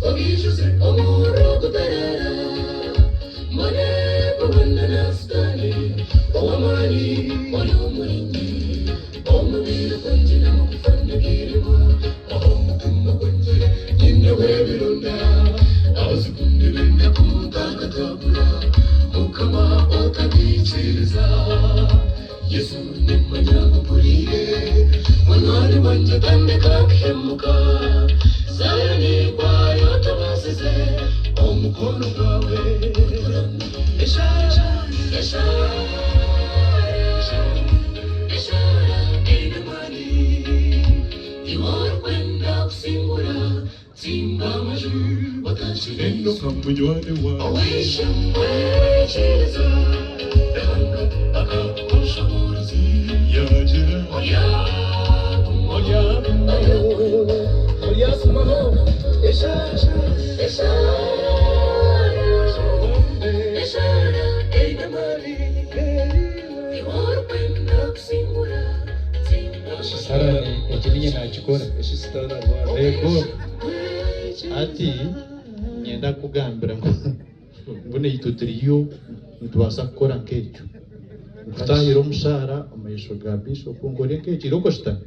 Ogishuze omurugu terera Mane kubanda nastani Owamani Olumuringi Omubiro kunjina mukufanya girima Ahomukuma kunje Nyine webirunda Abazikundi bende kutakatabura Mukama otabichiriza Yesu ni manyangu puriye Mwanwari wanje tande kakemuka Sayani kwa yote basize Omukono wawe Ishara Inamani Iwar kwenda kusimbura Timba maju Watashirendo kamujwane wa Awisha mwechiriza Ehanga akakusha murizi Yajira Oya Sumaho Ishara Inamani Iwar kwenda kusimbura Sara ni ekirinye nakikora ego ati nyenda kugambira ngo mbone yitutiriyo ntubasa gukora nk'ekyo kutahira omushara amaisho ga bishop ngore nk'ekyo iroko shitani